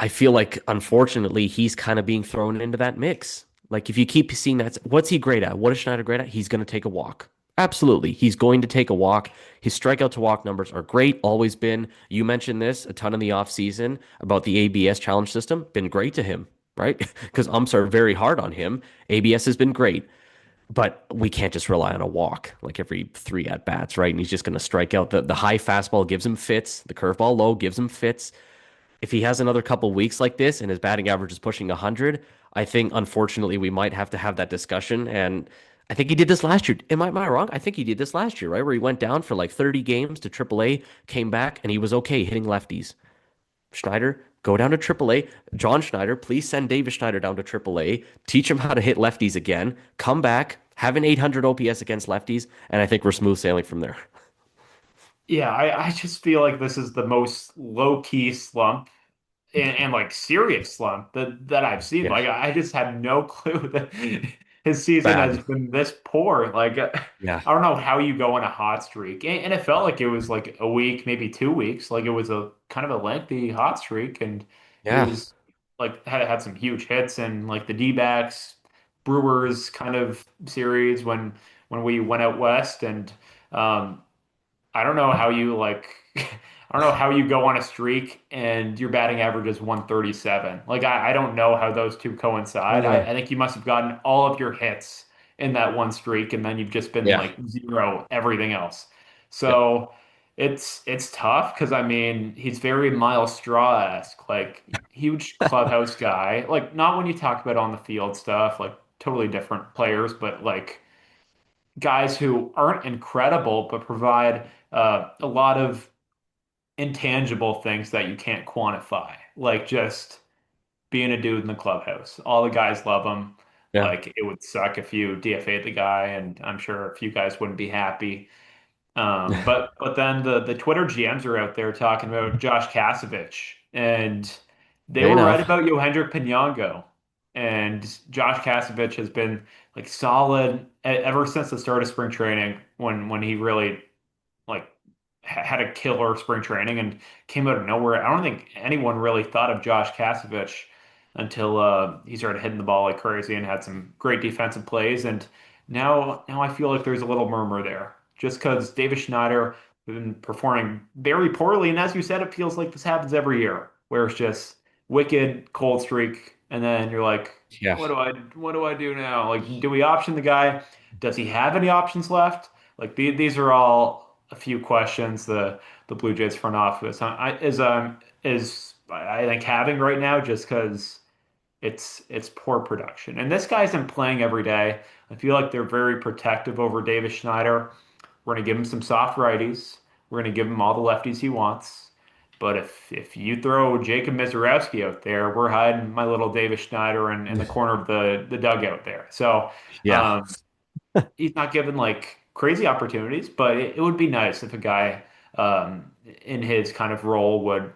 I feel like, unfortunately, he's kind of being thrown into that mix. Like, if you keep seeing that, what's he great at? What is Schneider great at? He's going to take a walk. Absolutely. He's going to take a walk. His strikeout to walk numbers are great, always been. You mentioned this a ton in the offseason about the ABS challenge system. Been great to him, right? Because umps are very hard on him. ABS has been great, but we can't just rely on a walk like every 3 at bats, right? And he's just going to strike out. The high fastball gives him fits, the curveball low gives him fits. If he has another couple weeks like this and his batting average is pushing 100, I think unfortunately we might have to have that discussion. And I think he did this last year. Am I wrong? I think he did this last year, right? Where he went down for like 30 games to AAA, came back, and he was okay hitting lefties. Schneider, go down to AAA. John Schneider, please send Davis Schneider down to AAA. Teach him how to hit lefties again. Come back, have an 800 OPS against lefties, and I think we're smooth sailing from there. Yeah, I just feel like this is the most low-key slump and like serious slump that I've seen. Yeah, Like I just had no clue that his season has bad. been this poor. Like Yeah, I don't know how you go on a hot streak, and it felt like it was like a week, maybe 2 weeks. Like it was a kind of a lengthy hot streak, and it yeah. was like had some huge hits and like the D-backs Brewers kind of series when we went out west and. Um, I don't know how you like I don't know how you go on a streak and your batting average is 137. Like I don't know how those two coincide. Uh, I think you must have gotten all of your hits in that one streak and then you've just been yeah. like zero everything else. Yep. So it's tough because I mean he's very Miles Straw-esque, like huge clubhouse guy. Like not when you talk about on the field stuff, like totally different players, but like guys who aren't incredible, but provide a lot of intangible things that you can't quantify, like just being a dude in the clubhouse. All the guys love him. Yeah. Like it would suck if you DFA'd the guy, and I'm sure a few guys wouldn't be happy. But then the Twitter GMs are out there talking about Josh Kasevich, and they They were know. right about Yohendrick Pinyango. And Josh Kasevich has been like solid ever since the start of spring training when he really like had a killer spring training and came out of nowhere. I don't think anyone really thought of Josh Kasevich until he started hitting the ball like crazy and had some great defensive plays. And now I feel like there's a little murmur there just because Davis Schneider has been performing very poorly. And as you said, it feels like this happens every year where it's just wicked cold streak. And then you're like, Yeah. what do I do now? Like, do we option the guy? Does he have any options left? Like these are all a few questions the Blue Jays front office is I think having right now just because it's poor production. And this guy isn't playing every day. I feel like they're very protective over Davis Schneider. We're gonna give him some soft righties. We're gonna give him all the lefties he wants. But if you throw Jacob Mizorowski out there, we're hiding my little Davis Schneider in the corner of the dugout there. So Yeah. um, he's not given like crazy opportunities, but it would be nice if a guy in his kind of role would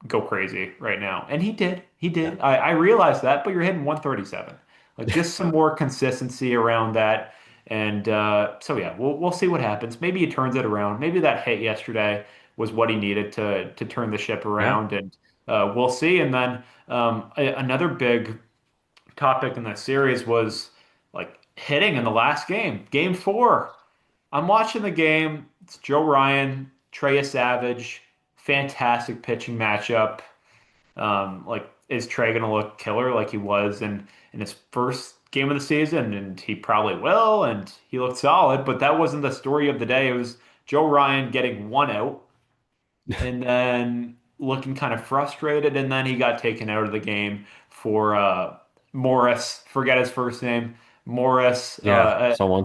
go crazy right now. And he did. He Yeah. did. I realized that, but you're hitting 137. Like just some more consistency around that. And so yeah, we'll see what happens. Maybe he turns it around. Maybe that hit yesterday was what he needed to turn the ship Yeah. around, and we'll see. And then another big topic in that series was like hitting in the last game, game four. I'm watching the game. It's Joe Ryan, Trey Savage, fantastic pitching matchup. Like, is Trey gonna look killer like he was in his first game of the season? And he probably will, and he looked solid, but that wasn't the story of the day. It was Joe Ryan getting one out and then looking kind of frustrated, and then he got taken out of the game for Morris. Forget his first name. Morris. Yeah. Someone.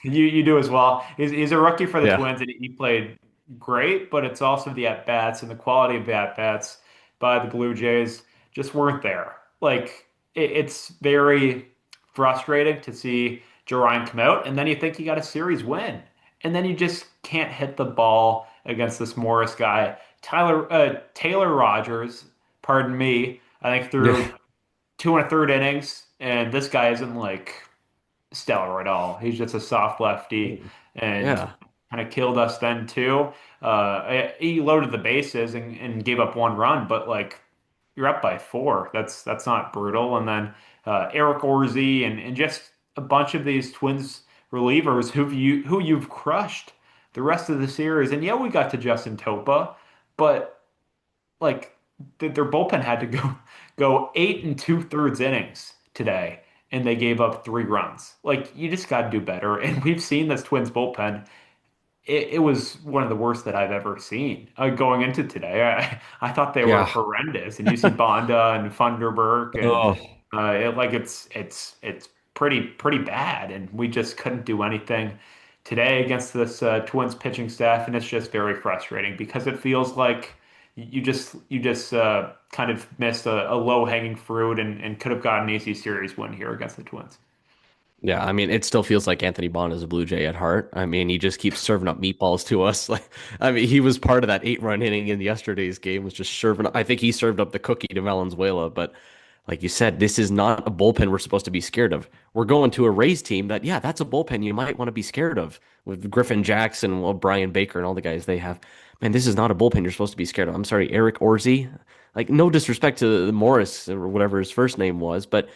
You do as well. He's a rookie for the Yeah. Twins, and he played great, but it's also the at bats and the quality of the at bats by the Blue Jays just weren't there. Like it's very frustrating to see Joe Ryan come out, and then you think you got a series win, and then you just can't hit the ball against this Morris guy. Taylor Rogers, pardon me, I think Yeah. threw two and a third innings, and this guy isn't like stellar at all. He's just a soft lefty and Yeah. kind of killed us then too. He loaded the bases and gave up one run, but like you're up by four. That's not brutal. And then Eric Orzy and just a bunch of these Twins relievers who you've crushed the rest of the series. And yeah, we got to Justin Topa, but like their bullpen had to go 8 and 2/3 innings today, and they gave up 3 runs. Like you just got to do better. And we've seen this Twins bullpen. It was one of the worst that I've ever seen going into today. I thought they were Yeah. horrendous, and you see Bonda and Funderburk, and Oh, it's pretty bad, and we just couldn't do anything today against this Twins pitching staff, and it's just very frustrating because it feels like you just kind of missed a low hanging fruit and could have gotten an easy series win here against the Twins. yeah. I mean, it still feels like Anthony Bond is a Blue Jay at heart. I mean, he just keeps serving up meatballs to us. Like, I mean, he was part of that 8-run inning in yesterday's game, was just serving. I think he served up the cookie to Valenzuela, but like you said, this is not a bullpen we're supposed to be scared of. We're going to a Rays team that, yeah, that's a bullpen you might want to be scared of with Griffin Jackson, well, Brian Baker, and all the guys they have. Man, this is not a bullpen you're supposed to be scared of. I'm sorry, Eric Orzy. Like, no disrespect to Morris or whatever his first name was, but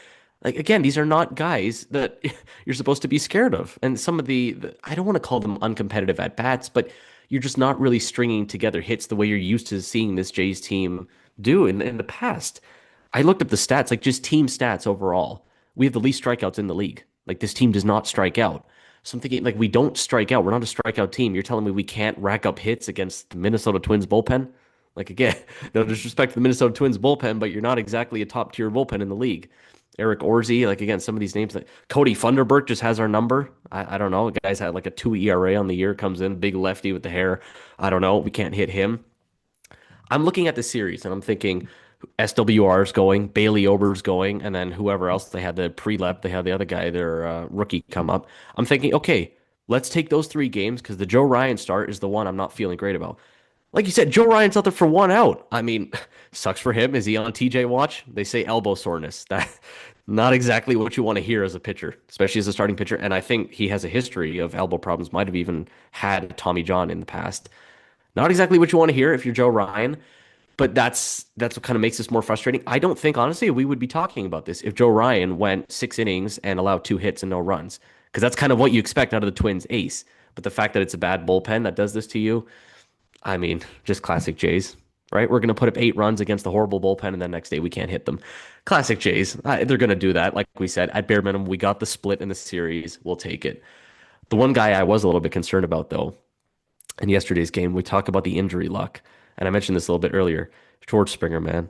like again, these are not guys that you're supposed to be scared of. And some of the I don't want to call them uncompetitive at bats, but you're just not really stringing together hits the way you're used to seeing this Jays team do in the past. I looked up the stats, like just team stats overall. We have the least strikeouts in the league. Like this team does not strike out. So I'm thinking, like, we don't strike out. We're not a strikeout team. You're telling me we can't rack up hits against the Minnesota Twins bullpen? Like, again, no disrespect to the Minnesota Twins bullpen, but you're not exactly a top tier bullpen in the league. Eric Orzi, like again, some of these names like Cody Funderburk just has our number. I don't know. The guy's had like a 2 ERA on the year, comes in, big lefty with the hair. I don't know. We can't hit him. I'm looking at the series and I'm thinking SWR's going, Bailey Ober's going, and then whoever else they had the pre-lep, they had the other guy, their rookie come up. I'm thinking, okay, let's take those three games because the Joe Ryan start is the one I'm not feeling great about. Like you said, Joe Ryan's out there for 1 out. I mean, sucks for him. Is he on TJ watch? They say elbow soreness. That not exactly what you want to hear as a pitcher, especially as a starting pitcher. And I think he has a history of elbow problems. Might have even had Tommy John in the past. Not exactly what you want to hear if you're Joe Ryan, but that's what kind of makes this more frustrating. I don't think honestly we would be talking about this if Joe Ryan went 6 innings and allowed 2 hits and no runs, because that's kind of what you expect out of the Twins ace. But the fact that it's a bad bullpen that does this to you, I mean, just classic Jays, right? We're going to put up 8 runs against the horrible bullpen, and then next day we can't hit them. Classic Jays. They're going to do that. Like we said, at bare minimum, we got the split in the series. We'll take it. The one guy I was a little bit concerned about, though, in yesterday's game, we talk about the injury luck, and I mentioned this a little bit earlier. George Springer, man,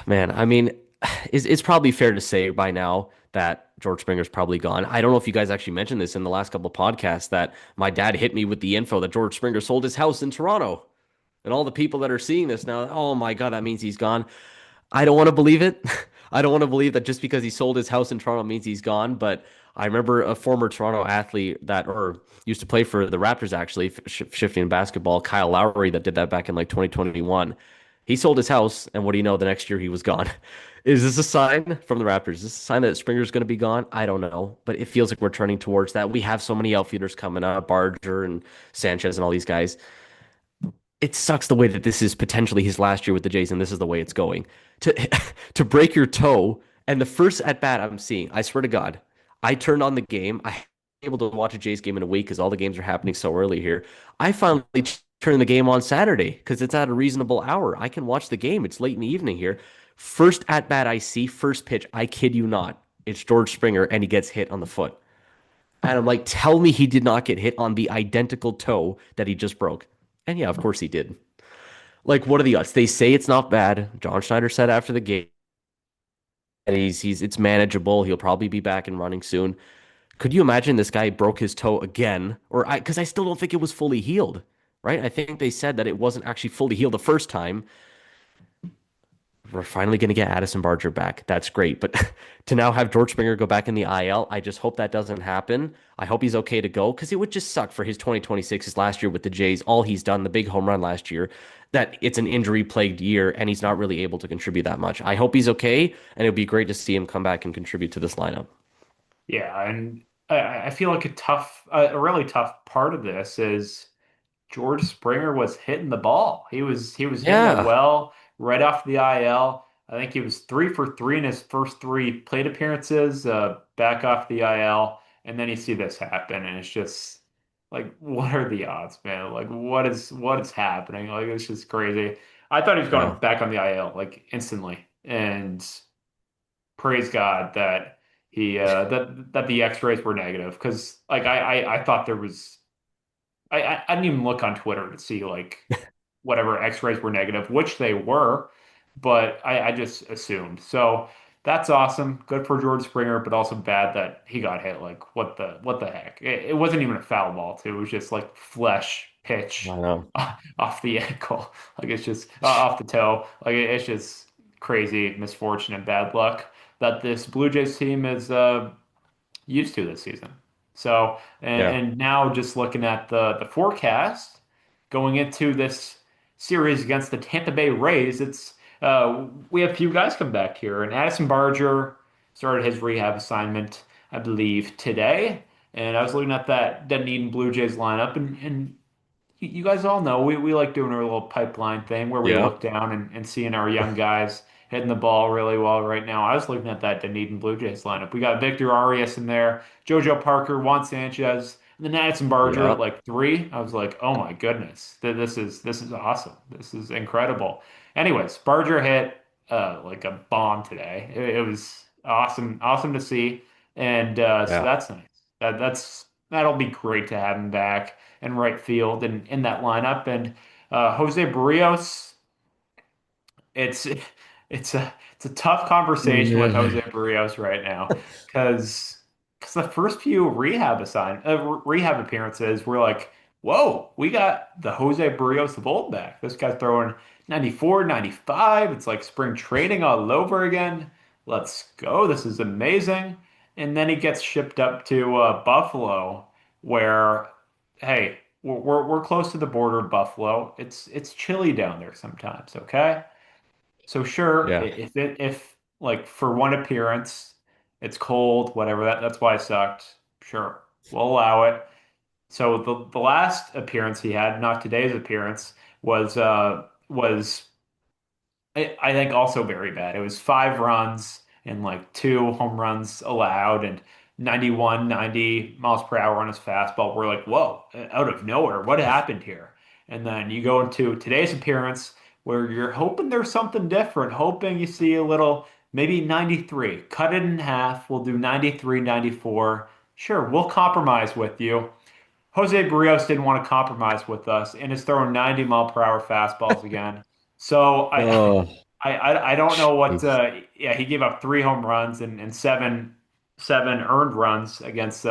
man. I mean, it's probably fair to say by now that George Springer's probably gone. I don't know if you guys actually mentioned this in the last couple of podcasts that my dad hit me with the info that George Springer sold his house in Toronto. And all the people that are seeing this now, oh my God, that means he's gone. I don't want to believe it. I don't want to believe that just because he sold his house in Toronto means he's gone. But I remember a former Toronto athlete that, or used to play for the Raptors actually, shifting in basketball, Kyle Lowry, that did that back in like 2021. He sold his house, and what do you know? The next year he was gone. Is this a sign from the Raptors? Is this a sign that Springer's going to be gone? I don't know, but it feels like we're turning towards that. We have so many outfielders coming up, Barger and Sanchez and all these guys. It sucks the way that this is potentially his last year with the Jays, and this is the way it's going. To to break your toe, and the first at bat I'm seeing, I swear to God, I turned on the game. I able to watch a Jays game in a week because all the games are happening so early here. I finally turned the game on Saturday because it's at a reasonable hour. I can watch the game. It's late in the evening here. First at bat I see, first pitch. I kid you not. It's George Springer, and he gets hit on the foot. And I'm like, tell me he did not get hit on the identical toe that he just broke. And yeah, of course he did. Like, what are the odds? They say it's not bad. John Schneider said after the game, and he's it's manageable. He'll probably be back and running soon. Could you imagine this guy broke his toe again? Or I because I still don't think it was fully healed, right? I think they said that it wasn't actually fully healed the first time. We're finally going to get Addison Barger back. That's great. But to now have George Springer go back in the IL, I just hope that doesn't happen. I hope he's okay to go because it would just suck for his 2026, his last year with the Jays, all he's done, the big home run last year, that it's an injury plagued year and he's not really able to contribute that much. I hope he's okay, and it would be great to see him come back and contribute to this lineup. Yeah, and I feel like a really tough part of this is George Springer was hitting the ball. He was hitting it Yeah. well right off the IL. I think he was 3 for 3 in his first three plate appearances, back off the IL, and then you see this happen, and it's just like, what are the odds, man? Like, what is happening? Like, it's just crazy. I thought he was Yeah. going back on the IL like instantly, and praise God that that the X-rays were negative because like I thought there was I didn't even look on Twitter to see like whatever X-rays were negative, which they were, but I just assumed. So that's awesome. Good for George Springer, but also bad that he got hit. Like what the heck? It wasn't even a foul ball too. It was just like flesh I pitch know. off the ankle. Like it's just off the toe. Like it's just crazy misfortune and bad luck that this Blue Jays team is used to this season. So, Yeah. and now just looking at the forecast going into this series against the Tampa Bay Rays, it's we have a few guys come back here, and Addison Barger started his rehab assignment, I believe, today. And I was looking at that Dunedin Blue Jays lineup, and you guys all know we like doing our little pipeline thing where we Yeah. look down and seeing our young guys hitting the ball really well right now. I was looking at that Dunedin Blue Jays lineup. We got Victor Arias in there, JoJo Parker, Juan Sanchez, and then Addison Barger at Yeah. like three. I was like, oh my goodness, this is awesome. This is incredible. Anyways, Barger hit like a bomb today. It was awesome to see, and so Yeah. that's nice. That'll be great to have him back in right field and in that lineup. And Jose Barrios, it's it's a tough conversation with Jose Barrios right now because the first few rehab appearances were like, whoa, we got the Jose Barrios of old back. This guy's throwing 94, 95. It's like spring training all over again. Let's go. This is amazing. And then he gets shipped up to Buffalo, where, hey, we're close to the border of Buffalo. It's chilly down there sometimes, okay? So sure, Yeah. if like for one appearance, it's cold, whatever. That's why it sucked. Sure, we'll allow it. So the last appearance he had, not today's appearance, was I think also very bad. It was 5 runs and like 2 home runs allowed and 91, 90 miles per hour on his fastball. We're like, whoa, out of nowhere, what happened here? And then you go into today's appearance where you're hoping there's something different, hoping you see a little, maybe 93. Cut it in half. We'll do 93, 94. Sure, we'll compromise with you. Jose Barrios didn't want to compromise with us and is throwing 90-mile-per-hour fastballs again. So Oh, I don't know what jeez. yeah, he gave up 3 home runs and seven earned runs against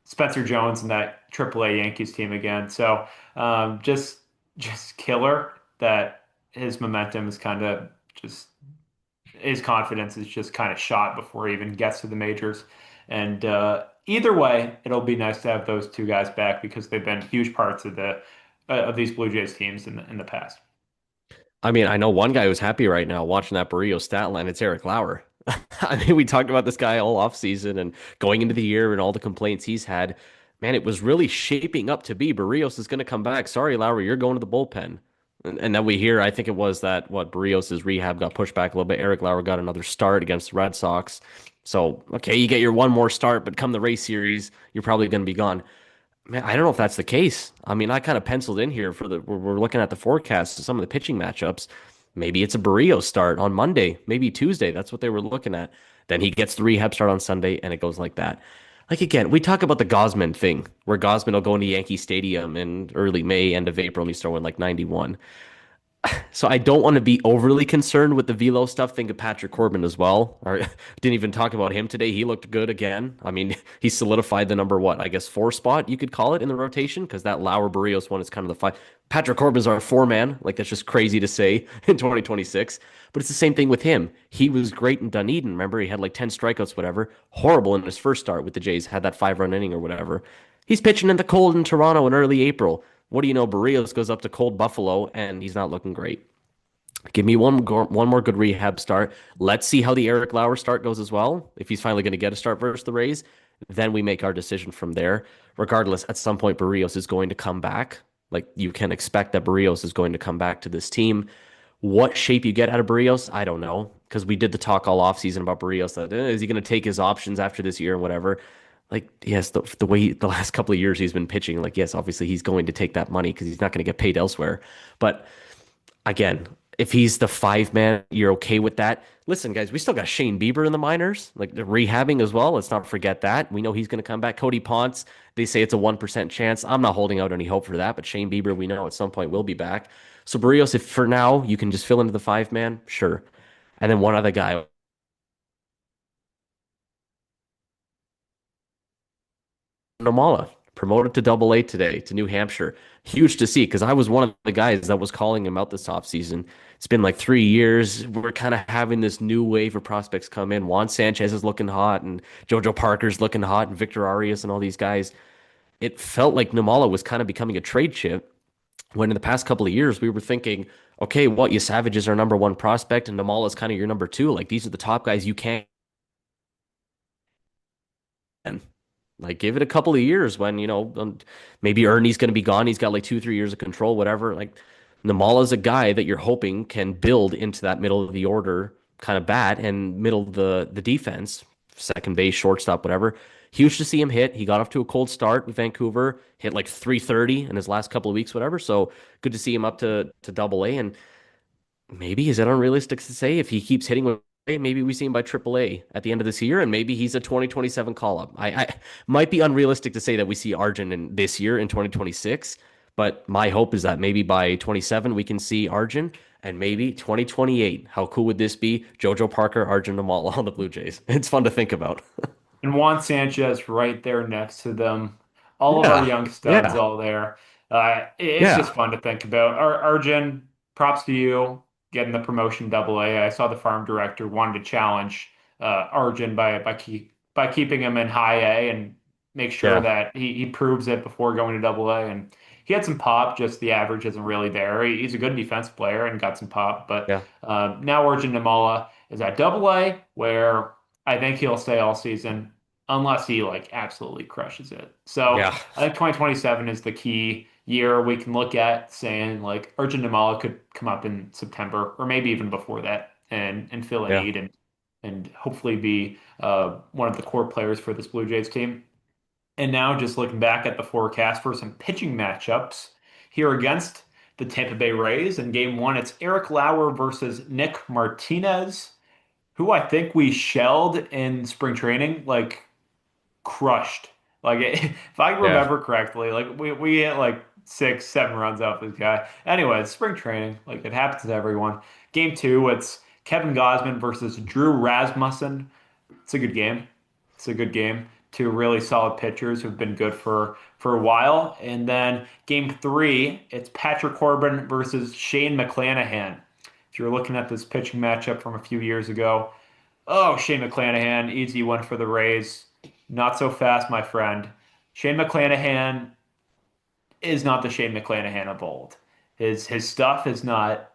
Spencer Jones and that AAA Yankees team again. So just killer that his momentum is kind of just his confidence is just kind of shot before he even gets to the majors. And either way, it'll be nice to have those two guys back because they've been huge parts of the of these Blue Jays teams in the past. I mean, I know one guy who's happy right now watching that Barrios stat line. It's Eric Lauer. I mean, we talked about this guy all off season and going into the year and all the complaints he's had. Man, it was really shaping up to be Barrios is going to come back. Sorry, Lauer, you're going to the bullpen. And then we hear, I think it was that what Barrios' rehab got pushed back a little bit. Eric Lauer got another start against the Red Sox. So, okay, you get your one more start, but come the race series, you're probably going to be gone. Man, I don't know if that's the case. I mean, I kind of penciled in here for we're looking at the forecast of some of the pitching matchups. Maybe it's a Barrios start on Monday, maybe Tuesday. That's what they were looking at. Then he gets the rehab start on Sunday, and it goes like that. Like again, we talk about the Gosman thing, where Gosman will go into Yankee Stadium in early May, end of April, and he's throwing like 91. So I don't want to be overly concerned with the velo stuff. Think of Patrick Corbin as well. Or didn't even talk about him today. He looked good again. I mean, he solidified the number what I guess 4 spot you could call it in the rotation because that Lauer Barrios one is kind of the five. Patrick Corbin's our 4 man. Like that's just crazy to say in 2026. But it's the same thing with him. He was great in Dunedin. Remember, he had like 10 strikeouts, whatever. Horrible in his first start with the Jays. Had that 5 run inning or whatever. He's pitching in the cold in Toronto in early April. What do you know? Barrios goes up to cold Buffalo and he's not looking great. Give me one more good rehab start. Let's see how the Eric Lauer start goes as well. If he's finally going to get a start versus the Rays, then we make our decision from there. Regardless, at some point, Barrios is going to come back. Like you can expect that Barrios is going to come back to this team. What shape you get out of Barrios, I don't know. Because we did the talk all offseason about Barrios that is he going to take his options after this year and whatever. Like, yes, the way the last couple of years he's been pitching, like, yes, obviously he's going to take that money because he's not going to get paid elsewhere. But again, if he's the 5 man, you're okay with that. Listen, guys, we still got Shane Bieber in the minors, like the rehabbing as well. Let's not forget that. We know he's going to come back. Cody Ponce, they say it's a 1% chance. I'm not holding out any hope for that, but Shane Bieber, we know at some point will be back. So Barrios, if for now you can just fill into the 5 man, sure. And then one other guy, Nomala, promoted to Double A today to New Hampshire. Huge to see because I was one of the guys that was calling him out this offseason. It's been like 3 years. We're kind of having this new wave of prospects come in. Juan Sanchez is looking hot, and JoJo Parker's looking hot, and Victor Arias and all these guys. It felt like Nomala was kind of becoming a trade chip when in the past couple of years we were thinking, okay, what, you Savage is our number one prospect, and Nomala is kind of your number two. Like these are the top guys you can't. Like, give it a couple of years when, maybe Ernie's going to be gone. He's got like 2, 3 years of control, whatever. Like, Namala's a guy that you're hoping can build into that middle of the order kind of bat and middle of the defense, second base, shortstop, whatever. Huge to see him hit. He got off to a cold start with Vancouver, hit like 330 in his last couple of weeks, whatever. So good to see him up to Double A. And maybe is it unrealistic to say if he keeps hitting with maybe we see him by AAA at the end of this year, and maybe he's a 2027 call up. I might be unrealistic to say that we see Arjun in this year in 2026, But my hope is that maybe by 27 we can see Arjun, and maybe 2028. How cool would this be? Jojo Parker, Arjun Amala on the Blue Jays. It's fun to think about. And Juan Sanchez right there next to them. All of our Yeah, young studs yeah, all there. It's just yeah, fun to think about. Arjun, props to you getting the promotion double A. I saw the farm director wanted to challenge Arjun by keeping him in high A and make sure yeah, that he proves it before going to double A. And he had some pop, just the average isn't really there. He's a good defense player and got some pop. But yeah, now Arjun Namala is at double A, where I think he'll stay all season unless he like absolutely crushes it. So yeah, I think 2027 is the key year we can look at saying like Arjun Namala could come up in September or maybe even before that and fill a yeah. need and hopefully be one of the core players for this Blue Jays team. And now just looking back at the forecast for some pitching matchups here against the Tampa Bay Rays in game one, it's Eric Lauer versus Nick Martinez, who I think we shelled in spring training, like crushed. Like if I Yeah. remember correctly, like we hit like 6, 7 runs off this guy. Anyway, it's spring training, like it happens to everyone. Game two, it's Kevin Gausman versus Drew Rasmussen. It's a good game. It's a good game. Two really solid pitchers who've been good for a while. And then game three, it's Patrick Corbin versus Shane McClanahan. If you're looking at this pitching matchup from a few years ago, oh, Shane McClanahan, easy one for the Rays. Not so fast, my friend. Shane McClanahan is not the Shane McClanahan of old. His stuff is nowhere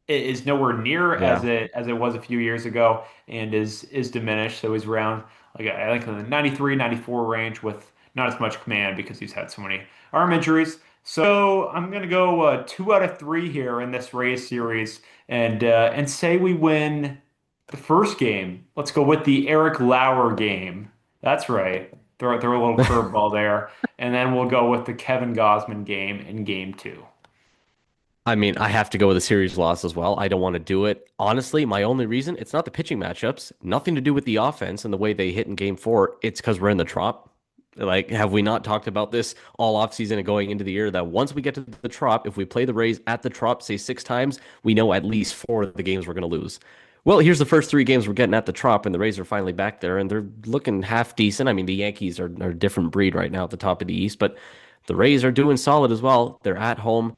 near Yeah. as it was a few years ago and is diminished. So he's around like I think in the 93, 94 range with not as much command because he's had so many arm injuries. So I'm gonna go 2 out of 3 here in this Rays series and say we win the first game. Let's go with the Eric Lauer game. That's right. Throw a little curveball there, and then we'll go with the Kevin Gausman game in game two. I mean, I have to go with a series loss as well. I don't want to do it. Honestly, my only reason, it's not the pitching matchups, nothing to do with the offense and the way they hit in game four. It's because we're in the trop. Like, have we not talked about this all offseason and going into the year that once we get to the trop, if we play the Rays at the trop, say 6 times, we know at least 4 of the games we're going to lose. Well, here's the first 3 games we're getting at the trop, and the Rays are finally back there, and they're looking half decent. I mean, the Yankees are a different breed right now at the top of the East, but the Rays are doing solid as well. They're at home.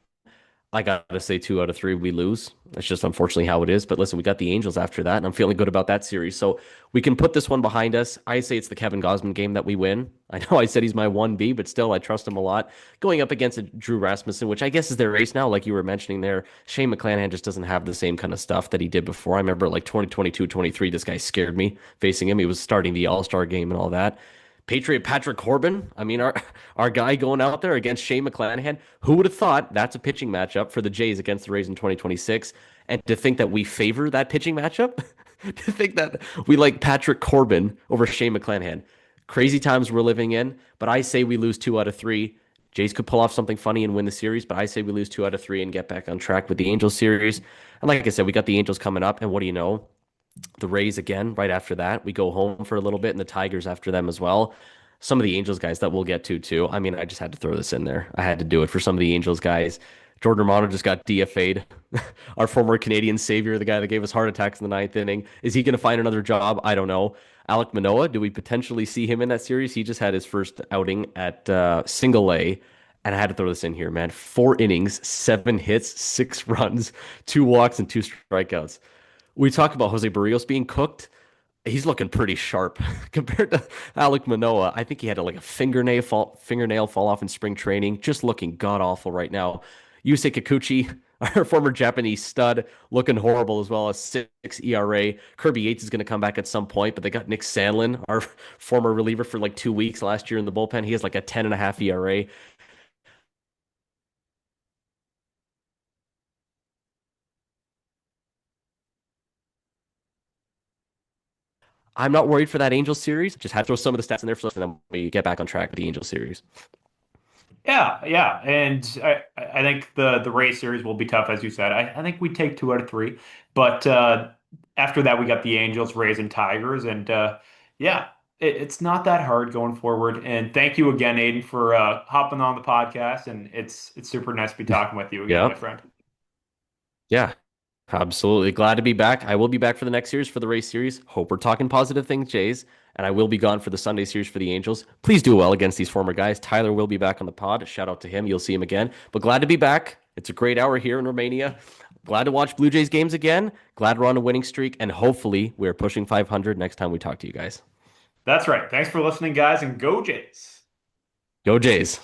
I gotta say, 2 out of 3 we lose. That's just unfortunately how it is. But listen, we got the Angels after that, and I'm feeling good about that series. So we can put this one behind us. I say it's the Kevin Gausman game that we win. I know I said he's my 1B, but still, I trust him a lot. Going up against a Drew Rasmussen, which I guess is their ace now, like you were mentioning there. Shane McClanahan just doesn't have the same kind of stuff that he did before. I remember like 2022, 23, this guy scared me facing him. He was starting the All-Star game and all that. Patriot Patrick Corbin. I mean, our guy going out there against Shane McClanahan. Who would have thought that's a pitching matchup for the Jays against the Rays in 2026? And to think that we favor that pitching matchup, to think that we like Patrick Corbin over Shane McClanahan. Crazy times we're living in, but I say we lose 2 out of 3. Jays could pull off something funny and win the series, but I say we lose 2 out of 3 and get back on track with the Angels series. And like I said, we got the Angels coming up, and what do you know? The Rays again right after that. We go home for a little bit, and the Tigers after them as well. Some of the Angels guys that we'll get to too. I mean, I just had to throw this in there. I had to do it for some of the Angels guys. Jordan Romano just got DFA'd. Our former Canadian savior, the guy that gave us heart attacks in the ninth inning. Is he going to find another job? I don't know. Alek Manoah, do we potentially see him in that series? He just had his first outing at single A. And I had to throw this in here, man. 4 innings, 7 hits, 6 runs, 2 walks, and 2 strikeouts. We talk about Jose Barrios being cooked. He's looking pretty sharp compared to Alek Manoah. I think he had like a fingernail fall off in spring training. Just looking god awful right now. Yusei Kikuchi, our former Japanese stud, looking horrible as well as 6 ERA. Kirby Yates is going to come back at some point, but they got Nick Sandlin, our former reliever for like 2 weeks last year in the bullpen. He has like a 10.5 ERA. I'm not worried for that Angels series. Just had to throw some of the stats in there first, and then we get back on track with the Angels series. Yeah, yeah, and I think the Rays series will be tough, as you said. I think we take 2 out of 3, but after that we got the Angels, Rays, and Tigers, and yeah. it's not that hard going forward. And thank you again, Aiden, for hopping on the podcast. And it's super nice to be talking with you again, my Yep. friend. Yeah. Absolutely. Glad to be back. I will be back for the next series for the race series. Hope we're talking positive things, Jays. And I will be gone for the Sunday series for the Angels. Please do well against these former guys. Tyler will be back on the pod. Shout out to him. You'll see him again. But glad to be back. It's a great hour here in Romania. Glad to watch Blue Jays games again. Glad we're on a winning streak. And hopefully we're pushing 500 next time we talk to you guys. That's right. Thanks for listening, guys, and go Jays. Go Jays.